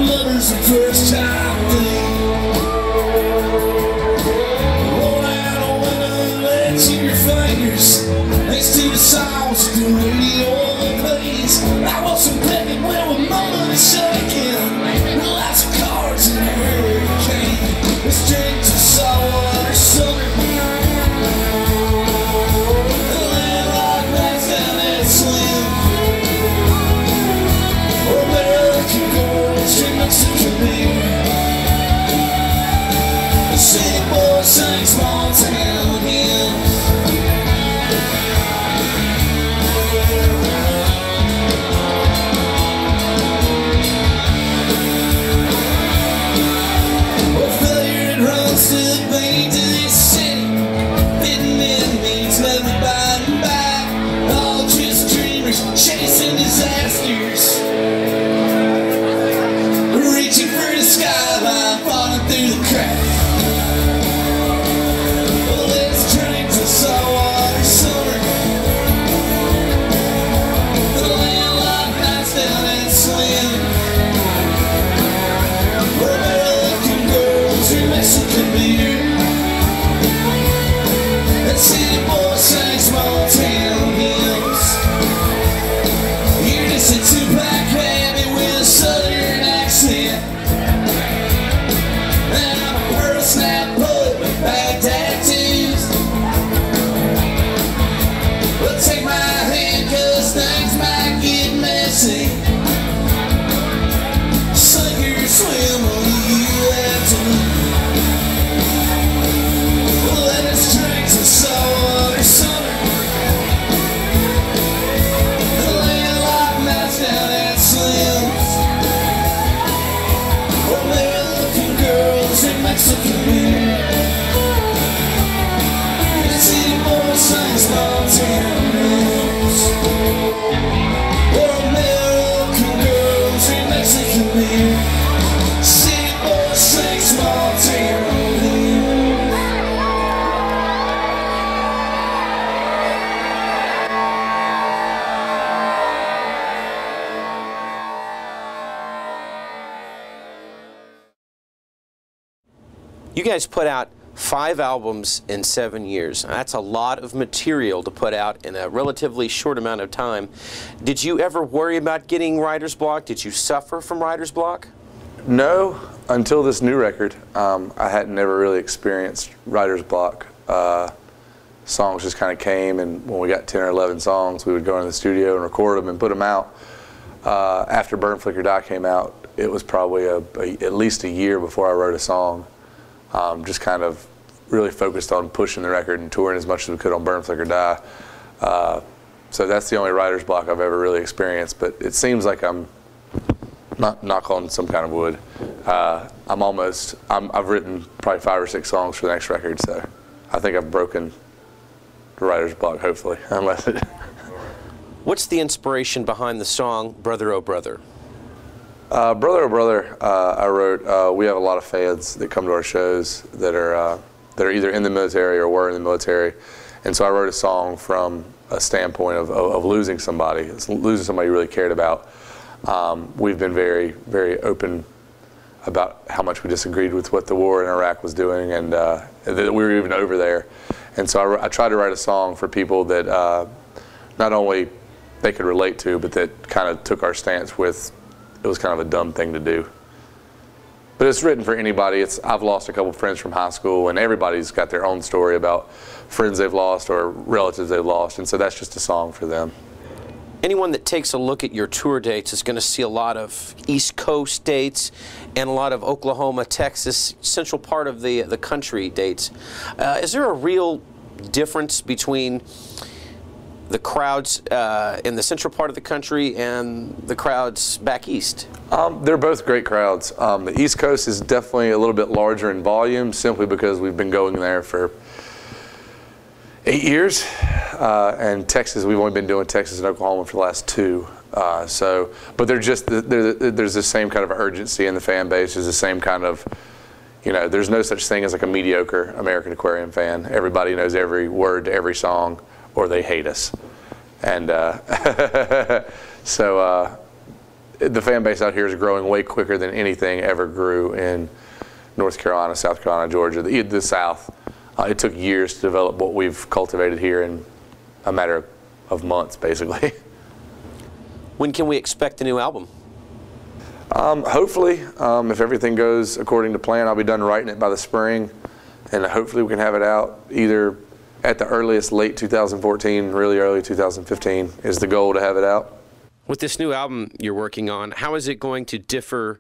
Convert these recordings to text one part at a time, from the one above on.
lover's the first time thing. Roll out a window and let your fingers next to the songs the radio plays. I want some pecking when we're mumbling and shaking. Lots of cards in a hurricane. Let's drink to saltwater summer. City boys sing small town hymns. Well, failure it runs to the vein to this city. Hidden enemies left me biting back. All just dreamers chasing disasters. Reaching for the skyline, falling through the cracks. Saltwater summer. The landlocked nights down and slim. Where better-looking girls drink Mexican beer. And city boys sing small town hymns. You're just a two-pack habit with a southern accent. And I'm a pearl snap poet with bad tattoos. Well, take my hand, cause things might get messy. Sink or swim, only you have to leave. Well, let us drink some saltwater summer. The landlocked nights down at Slim's. Well, better-looking girls in Mexican beer. The city boys sing small town. You guys put out 5 albums in 7 years. That's a lot of material to put out in a relatively short amount of time. Did you ever worry about getting writer's block? Did you suffer from writer's block? No, until this new record. I had never really experienced writer's block. Songs just kind of came, and when we got 10 or 11 songs, we would go into the studio and record them and put them out. After Burn.Flicker.Die came out, it was probably at least a year before I wrote a song. Just kind of really focused on pushing the record and touring as much as we could on Burn.Flicker.Die. So that's the only writer's block I've ever really experienced, but it seems like I'm, knock on some kind of wood, I've written probably 5 or 6 songs for the next record, so I think I've broken the writer's block, hopefully, unless it... What's the inspiration behind the song Brother Oh Brother? Brother Oh Brother, I wrote, we have a lot of fans that come to our shows that are either in the military or were in the military, and so I wrote a song from a standpoint of losing somebody, losing somebody you really cared about. We've been very, very open about how much we disagreed with what the war in Iraq was doing, and that we were even over there. And so I tried to write a song for people that not only they could relate to, but that kind of took our stance with it was kind of a dumb thing to do. But it's written for anybody. I've lost a couple friends from high school, and everybody's got their own story about friends they've lost or relatives they've lost, and so that's just a song for them. Anyone that takes a look at your tour dates is going to see a lot of East Coast dates and a lot of Oklahoma, Texas, central part of the country dates. Is there a real difference between the crowds in the central part of the country and the crowds back east? They're both great crowds. The East Coast is definitely a little bit larger in volume simply because we've been going there for 8 years. And Texas, we've only been doing Texas and Oklahoma for the last 2. But there's the same kind of urgency in the fan base. There's the same kind of, you know, there's no such thing as like a mediocre American Aquarium fan. Everybody knows every word to every song, or they hate us. And the fan base out here is growing way quicker than anything ever grew in North Carolina, South Carolina, Georgia, the South. It took years to develop what we've cultivated here in a matter of months, basically. When can we expect a new album? Hopefully, if everything goes according to plan, I'll be done writing it by the spring, and hopefully we can have it out either at the earliest late 2014, really early 2015 is the goal to have it out. With this new album you're working on, how is it going to differ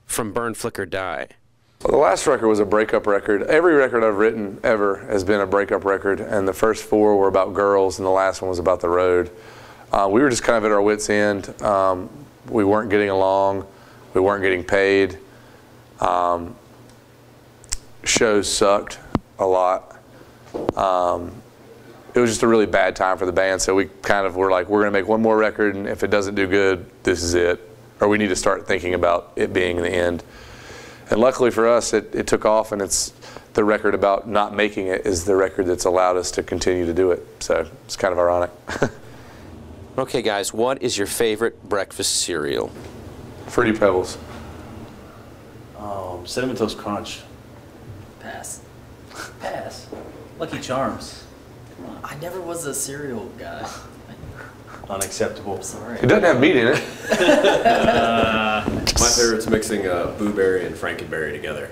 from Burn.Flicker.Die? Well, the last record was a breakup record. Every record I've written ever has been a breakup record, and the first 4 were about girls, and the last one was about the road. We were just kind of at our wits' end. We weren't getting along. We weren't getting paid. Shows sucked a lot. It was just a really bad time for the band, so we kind of were like, we're going to make one more record, and if it doesn't do good, this is it. Or we need to start thinking about it being the end. And luckily for us, it took off, and it's the record about not making it is the record that's allowed us to continue to do it. So it's kind of ironic. Okay, guys, what is your favorite breakfast cereal? Fruity Pebbles. Cinnamon Toast Crunch. Pass. Pass. Lucky Charms. I never was a cereal guy. Unacceptable. Sorry. It doesn't have meat in it. My favorite's mixing blueberry and frankenberry together.